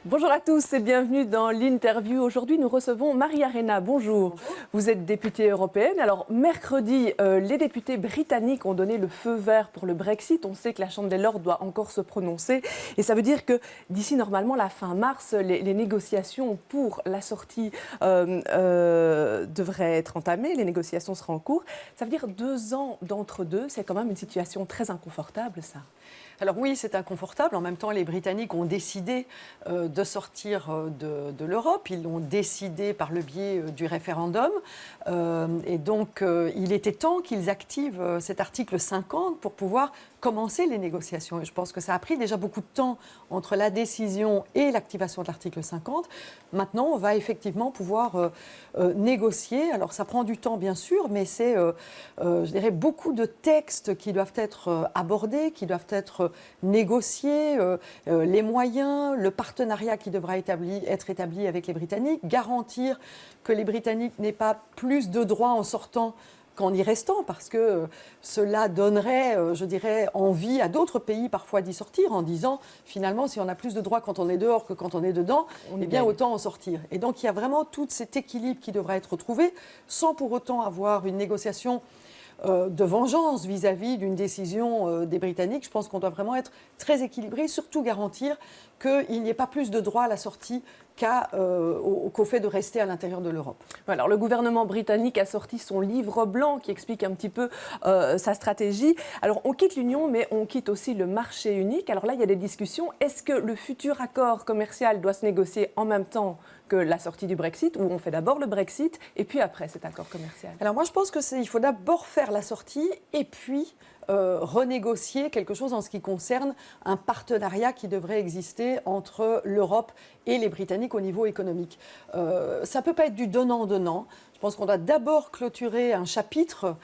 Bonjour à tous et bienvenue dans l'interview. Aujourd'hui, nous recevons Maria Arena. Bonjour. Bonjour. Vous êtes députée européenne. Alors, mercredi, les députés britanniques ont donné le feu vert pour le Brexit. On sait que la Chambre des Lords doit encore se prononcer. Et ça veut dire que d'ici, normalement, la fin mars, les négociations pour la sortie devraient être entamées. Les négociations seront en cours. Ça veut dire 2 ans d'entre-deux. C'est quand même une situation très inconfortable, ça. Alors oui, c'est inconfortable. En même temps, les Britanniques ont décidé de sortir de l'Europe. Ils l'ont décidé par le biais du référendum. Et donc, il était temps qu'ils activent cet article 50 pour pouvoir commencer les négociations. Et je pense que ça a pris déjà beaucoup de temps entre la décision et l'activation de l'article 50. Maintenant, on va effectivement pouvoir négocier. Alors, ça prend du temps, bien sûr, mais c'est, je dirais, beaucoup de textes qui doivent être abordés, qui doivent être négociés, les moyens, le partenariat qui devra être établi avec les Britanniques, garantir que les Britanniques n'aient pas plus de droits en sortant qu'en y restant, parce que cela donnerait, je dirais, envie à d'autres pays parfois d'y sortir en disant, finalement, si on a plus de droits quand on est dehors que quand on est dedans, eh bien, autant en sortir. Et donc, il y a vraiment tout cet équilibre qui devra être trouvé, sans pour autant avoir une négociation de vengeance vis-à-vis d'une décision des Britanniques. Je pense qu'on doit vraiment être très équilibré, surtout garantir qu'il n'y ait pas plus de droits à la sortie qu'au fait de rester à l'intérieur de l'Europe. Alors, le gouvernement britannique a sorti son livre blanc qui explique un petit peu sa stratégie. Alors, on quitte l'Union, mais on quitte aussi le marché unique. Alors là, il y a des discussions. Est-ce que le futur accord commercial doit se négocier en même temps que la sortie du Brexit, ou on fait d'abord le Brexit et puis après cet accord commercial? Alors moi, je pense qu'il faut d'abord faire la sortie et puis renégocier quelque chose en ce qui concerne un partenariat qui devrait exister entre l'Europe et les Britanniques au niveau économique. Ça ne peut pas être du donnant-donnant. Je pense qu'on doit d'abord clôturer un chapitre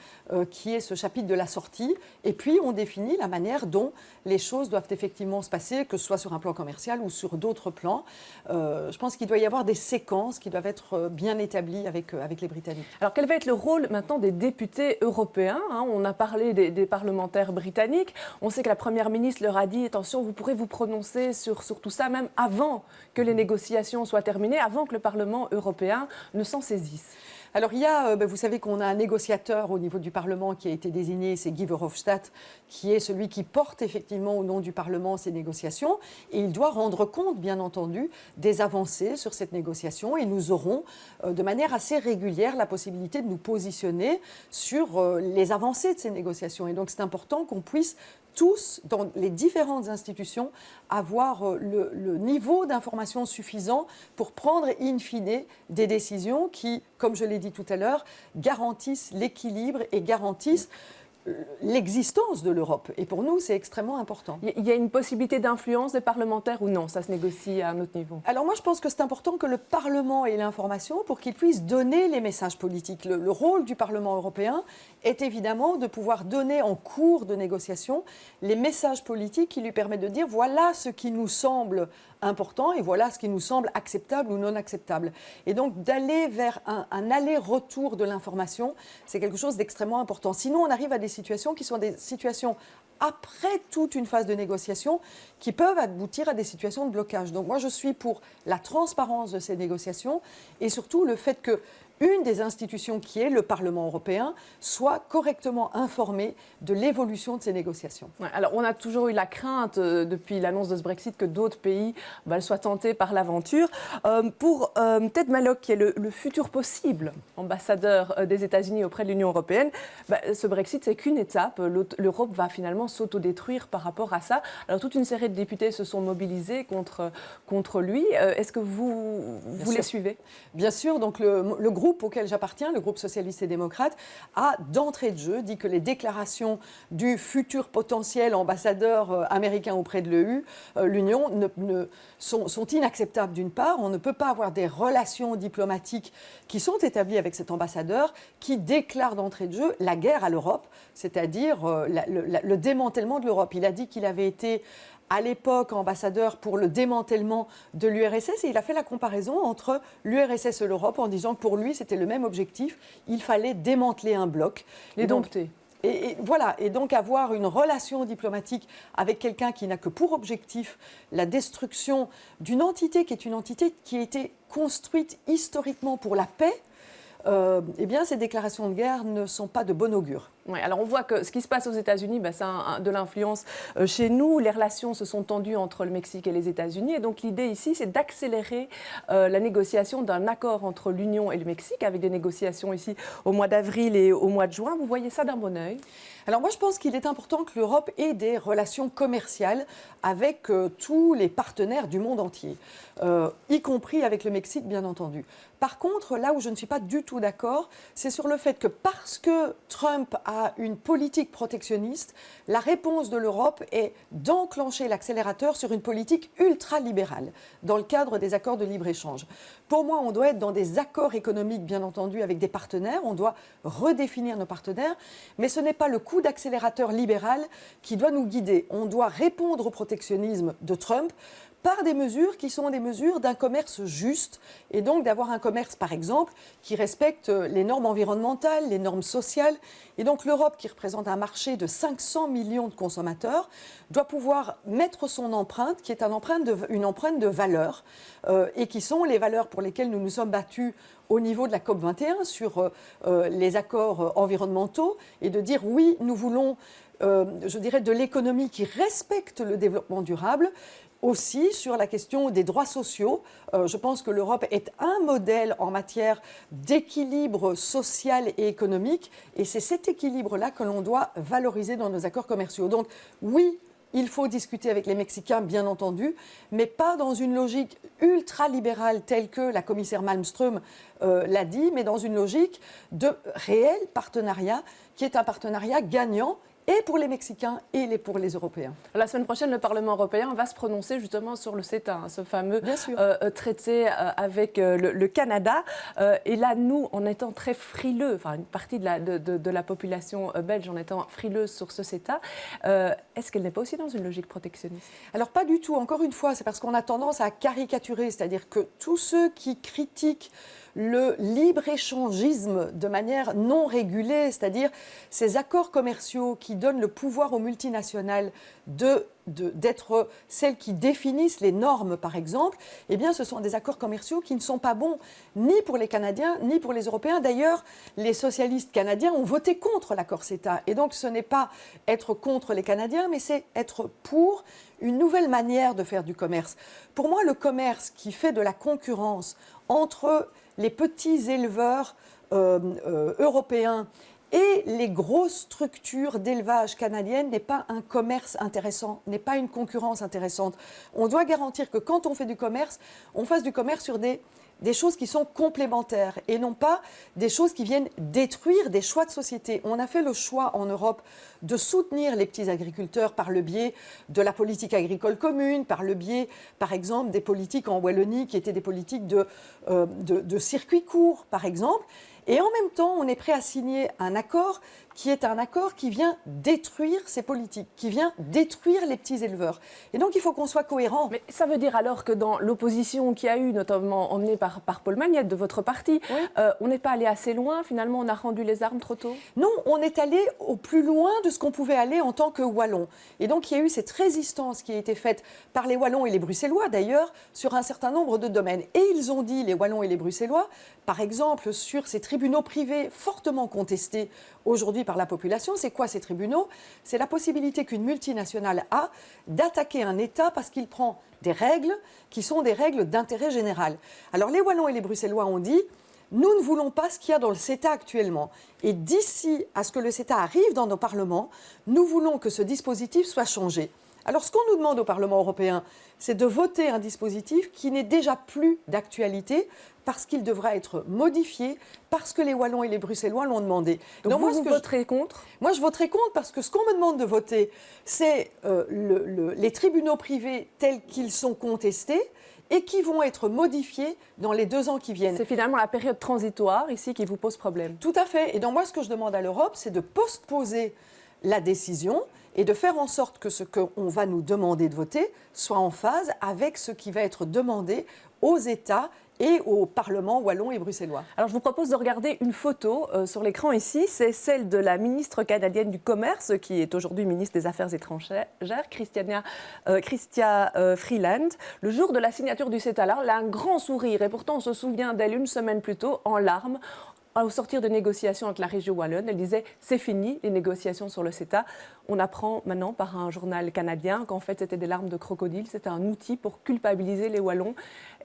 qui est ce chapitre de la sortie, et puis on définit la manière dont les choses doivent effectivement se passer, que ce soit sur un plan commercial ou sur d'autres plans. Je pense qu'il doit y avoir des séquences qui doivent être bien établies avec les Britanniques. Alors quel va être le rôle maintenant des députés européens, hein? On a parlé des parlementaires britanniques. On sait que la Première ministre leur a dit, attention, vous pourrez vous prononcer sur tout ça même avant que les négociations soient terminées, avant que le Parlement européen ne s'en saisisse. Alors, vous savez qu'on a un négociateur au niveau du Parlement qui a été désigné, c'est Guy Verhofstadt, qui est celui qui porte effectivement au nom du Parlement ces négociations. Et il doit rendre compte, bien entendu, des avancées sur cette négociation. Et nous aurons, de manière assez régulière, la possibilité de nous positionner sur les avancées de ces négociations. Et donc, c'est important qu'on puisse tous, dans les différentes institutions, avoir le niveau d'information suffisant pour prendre in fine des décisions qui, comme je l'ai dit tout à l'heure, garantissent l'équilibre et garantissent l'existence de l'Europe. Et pour nous, c'est extrêmement important. Il y a une possibilité d'influence des parlementaires ou non? Ça se négocie à un autre niveau? Alors moi, je pense que c'est important que le Parlement ait l'information pour qu'il puisse donner les messages politiques. Le rôle du Parlement européen est évidemment de pouvoir donner en cours de négociation les messages politiques qui lui permettent de dire voilà ce qui nous semble important et voilà ce qui nous semble acceptable ou non acceptable. Et donc d'aller vers un aller-retour de l'information, c'est quelque chose d'extrêmement important. Sinon, on arrive à des situations qui sont des situations après toute une phase de négociation qui peuvent aboutir à des situations de blocage. Donc moi, je suis pour la transparence de ces négociations et surtout le fait que une des institutions qui est le Parlement européen soit correctement informée de l'évolution de ces négociations. Ouais, alors, on a toujours eu la crainte, depuis l'annonce de ce Brexit, que d'autres pays soient tentés par l'aventure. Pour Ted Mallock, qui est le futur possible ambassadeur des États-Unis auprès de l'Union européenne, ce Brexit, c'est qu'une étape. L'Europe va finalement s'autodétruire par rapport à ça. Alors, toute une série de députés se sont mobilisés contre lui. Est-ce que vous les suivez? Bien sûr. Donc, le groupe auquel j'appartiens, le groupe socialiste et démocrate, a d'entrée de jeu dit que les déclarations du futur potentiel ambassadeur américain auprès de l'Union sont inacceptables d'une part. On ne peut pas avoir des relations diplomatiques qui sont établies avec cet ambassadeur qui déclare d'entrée de jeu la guerre à l'Europe, c'est-à-dire le démantèlement de l'Europe. Il a dit qu'il avait été à l'époque ambassadeur pour le démantèlement de l'URSS et il a fait la comparaison entre l'URSS et l'Europe en disant que pour lui c'était le même objectif, il fallait démanteler un bloc. Les dompter. Et voilà, et donc avoir une relation diplomatique avec quelqu'un qui n'a que pour objectif la destruction d'une entité qui est une entité qui a été construite historiquement pour la paix, eh bien ces déclarations de guerre ne sont pas de bon augure. Ouais, alors on voit que ce qui se passe aux États-Unis, ça a de l'influence chez nous. Les relations se sont tendues entre le Mexique et les États-Unis. Et donc l'idée ici, c'est d'accélérer la négociation d'un accord entre l'Union et le Mexique, avec des négociations ici au mois d'avril et au mois de juin. Vous voyez ça d'un bon œil? Alors moi, je pense qu'il est important que l'Europe ait des relations commerciales avec tous les partenaires du monde entier, y compris avec le Mexique, bien entendu. Par contre, là où je ne suis pas du tout d'accord, c'est sur le fait que parce que Trump a une politique protectionniste, la réponse de l'Europe est d'enclencher l'accélérateur sur une politique ultra-libérale dans le cadre des accords de libre-échange. Pour moi, on doit être dans des accords économiques, bien entendu, avec des partenaires. On doit redéfinir nos partenaires, mais ce n'est pas le coup d'accélérateur libéral qui doit nous guider. On doit répondre au protectionnisme de Trump par des mesures qui sont des mesures d'un commerce juste, et donc d'avoir un commerce, par exemple, qui respecte les normes environnementales, les normes sociales. Et donc l'Europe, qui représente un marché de 500 millions de consommateurs, doit pouvoir mettre son empreinte, qui est une empreinte de valeurs, et qui sont les valeurs pour lesquelles nous nous sommes battus au niveau de la COP21 sur les accords environnementaux, et de dire oui, nous voulons, je dirais, de l'économie qui respecte le développement durable. Aussi sur la question des droits sociaux. Je pense que l'Europe est un modèle en matière d'équilibre social et économique, et c'est cet équilibre-là que l'on doit valoriser dans nos accords commerciaux. Donc oui, il faut discuter avec les Mexicains, bien entendu, mais pas dans une logique ultra-libérale telle que la commissaire Malmström l'a dit, mais dans une logique de réel partenariat, qui est un partenariat gagnant, et pour les Mexicains et pour les Européens. La semaine prochaine, le Parlement européen va se prononcer justement sur le CETA, ce fameux traité avec le Canada. Et là, nous, en étant très frileux, enfin une partie de la population belge en étant frileuse sur ce CETA, est-ce qu'elle n'est pas aussi dans une logique protectionniste? Alors pas du tout. Encore une fois, c'est parce qu'on a tendance à caricaturer, c'est-à-dire que tous ceux qui critiquent le libre-échangisme de manière non régulée, c'est-à-dire ces accords commerciaux qui donnent le pouvoir aux multinationales d'être celles qui définissent les normes, par exemple, eh bien, ce sont des accords commerciaux qui ne sont pas bons ni pour les Canadiens, ni pour les Européens. D'ailleurs, les socialistes canadiens ont voté contre l'accord CETA. Et donc, ce n'est pas être contre les Canadiens, mais c'est être pour une nouvelle manière de faire du commerce. Pour moi, le commerce qui fait de la concurrence entre les petits éleveurs européens et les grosses structures d'élevage canadiennes n'est pas un commerce intéressant, n'est pas une concurrence intéressante. On doit garantir que quand on fait du commerce, on fasse du commerce sur des choses qui sont complémentaires et non pas des choses qui viennent détruire des choix de société. On a fait le choix en Europe de soutenir les petits agriculteurs par le biais de la politique agricole commune, par le biais, par exemple, des politiques en Wallonie qui étaient des politiques de circuits courts, par exemple. Et en même temps, on est prêt à signer un accord qui est un accord qui vient détruire ces politiques, qui vient détruire les petits éleveurs. Et donc, il faut qu'on soit cohérent. Mais ça veut dire alors que dans l'opposition qu'il y a eu, notamment emmenée par Paul Magnette de votre parti, oui. On n'est pas allé assez loin, finalement, on a rendu les armes trop tôt? Non, on est allé au plus loin de ce qu'on pouvait aller en tant que Wallons. Et donc, il y a eu cette résistance qui a été faite par les Wallons et les Bruxellois, d'ailleurs, sur un certain nombre de domaines. Et ils ont dit, les Wallons et les Bruxellois, par exemple, sur ces tribunaux privés fortement contestés aujourd'hui par la population. C'est quoi ces tribunaux? C'est la possibilité qu'une multinationale a d'attaquer un État parce qu'il prend des règles qui sont des règles d'intérêt général. Alors les Wallons et les Bruxellois ont dit « Nous ne voulons pas ce qu'il y a dans le CETA actuellement. Et d'ici à ce que le CETA arrive dans nos parlements, nous voulons que ce dispositif soit changé. » Alors ce qu'on nous demande au Parlement européen, c'est de voter un dispositif qui n'est déjà plus d'actualité parce qu'il devra être modifié, parce que les Wallons et les Bruxellois l'ont demandé. Donc vous voterez contre? Moi, je voterai contre parce que ce qu'on me demande de voter, c'est les tribunaux privés tels qu'ils sont contestés et qui vont être modifiés dans les 2 ans qui viennent. C'est finalement la période transitoire ici qui vous pose problème. Tout à fait. Et donc moi, ce que je demande à l'Europe, c'est de postposer la décision et de faire en sorte que ce qu'on va nous demander de voter soit en phase avec ce qui va être demandé aux États et au Parlement wallon et bruxellois. Alors je vous propose de regarder une photo sur l'écran ici. C'est celle de la ministre canadienne du Commerce, qui est aujourd'hui ministre des Affaires étrangères, Chrystia Freeland. Le jour de la signature du CETA, là, elle a un grand sourire et pourtant on se souvient d'elle une semaine plus tôt en larmes. Au sortir de négociations avec la région wallonne, elle disait « c'est fini, les négociations sur le CETA ». On apprend maintenant par un journal canadien qu'en fait c'était des larmes de crocodile, c'était un outil pour culpabiliser les Wallons.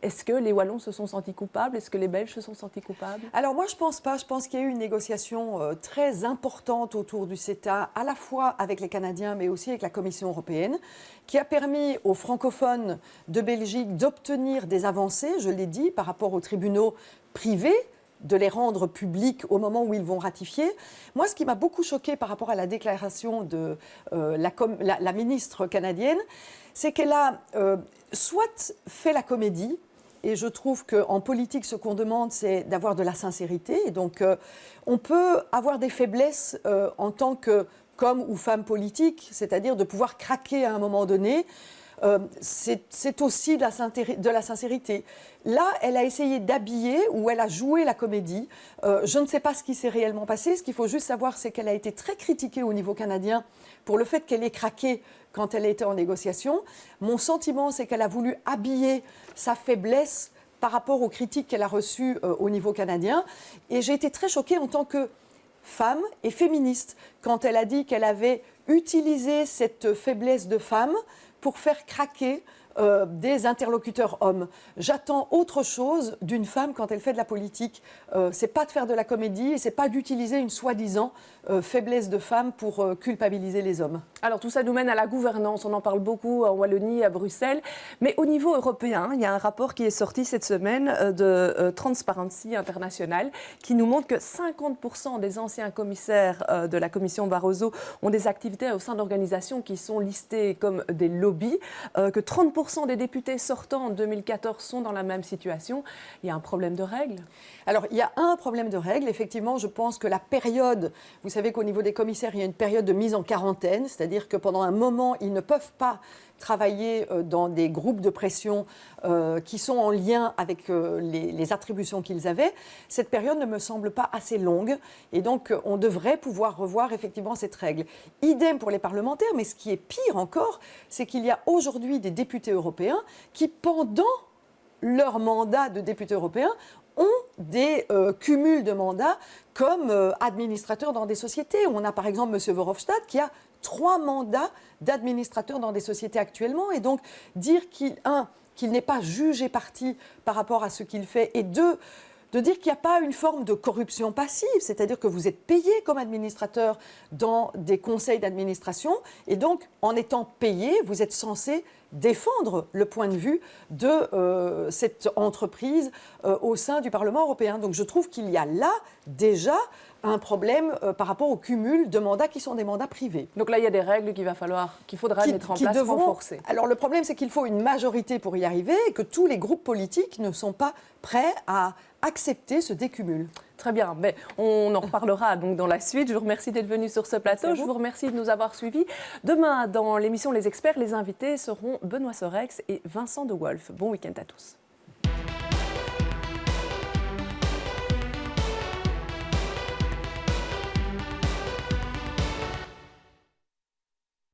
Est-ce que les Wallons se sont sentis coupables? Est-ce que les Belges se sont sentis coupables? Alors moi je pense pas, je pense qu'il y a eu une négociation très importante autour du CETA, à la fois avec les Canadiens mais aussi avec la Commission européenne, qui a permis aux francophones de Belgique d'obtenir des avancées, je l'ai dit, par rapport aux tribunaux privés, de les rendre publics au moment où ils vont ratifier. Moi, ce qui m'a beaucoup choqué par rapport à la déclaration de la ministre canadienne, c'est qu'elle a soit fait la comédie, et je trouve qu'en politique, ce qu'on demande, c'est d'avoir de la sincérité. Et donc, on peut avoir des faiblesses en tant qu'homme ou femme politique, c'est-à-dire de pouvoir craquer à un moment donné. C'est aussi de la sincérité. Là, elle a essayé d'habiller ou elle a joué la comédie. Je ne sais pas ce qui s'est réellement passé. Ce qu'il faut juste savoir, c'est qu'elle a été très critiquée au niveau canadien pour le fait qu'elle ait craqué quand elle était en négociation. Mon sentiment, c'est qu'elle a voulu habiller sa faiblesse par rapport aux critiques qu'elle a reçues au niveau canadien. Et j'ai été très choquée en tant que femme et féministe quand elle a dit qu'elle avait utilisé cette faiblesse de femme pour faire craquer des interlocuteurs hommes. J'attends autre chose d'une femme quand elle fait de la politique. C'est pas de faire de la comédie et c'est pas d'utiliser une soi-disant faiblesse de femme pour culpabiliser les hommes. Alors tout ça nous mène à la gouvernance. On en parle beaucoup en Wallonie, à Bruxelles. Mais au niveau européen, il y a un rapport qui est sorti cette semaine de Transparency International qui nous montre que 50% des anciens commissaires de la commission Barroso ont des activités au sein d'organisations qui sont listées comme des lobbies, que 30% des députés sortants en 2014 sont dans la même situation. Il y a un problème de règles? Alors, il y a un problème de règles. Effectivement, je pense que la période, vous savez qu'au niveau des commissaires, il y a une période de mise en quarantaine, c'est-à-dire que pendant un moment, ils ne peuvent pas travailler dans des groupes de pression qui sont en lien avec les attributions qu'ils avaient. Cette période ne me semble pas assez longue et donc on devrait pouvoir revoir effectivement cette règle. Idem pour les parlementaires, mais ce qui est pire encore, c'est qu'il y a aujourd'hui des députés européens qui, pendant leur mandat de député européen, ont des cumuls de mandats comme administrateurs dans des sociétés. On a par exemple M. Verhofstadt qui a 3 mandats d'administrateur dans des sociétés actuellement. Et donc, dire qu'il n'est pas jugé parti par rapport à ce qu'il fait, et de dire qu'il n'y a pas une forme de corruption passive, c'est-à-dire que vous êtes payé comme administrateur dans des conseils d'administration, et donc, en étant payé, vous êtes censé défendre le point de vue de cette entreprise au sein du Parlement européen. Donc je trouve qu'il y a là déjà un problème par rapport au cumul de mandats qui sont des mandats privés. Donc là, il y a des règles qu'il faudra mettre en place, renforcer. Alors le problème, c'est qu'il faut une majorité pour y arriver et que tous les groupes politiques ne sont pas prêts à accepter ce décumul. Très bien, mais on en reparlera donc dans la suite. Je vous remercie d'être venu sur ce plateau. Je vous remercie de nous avoir suivis. Demain, dans l'émission Les Experts, les invités seront Benoît Sorex et Vincent De Wolf. Bon week-end à tous.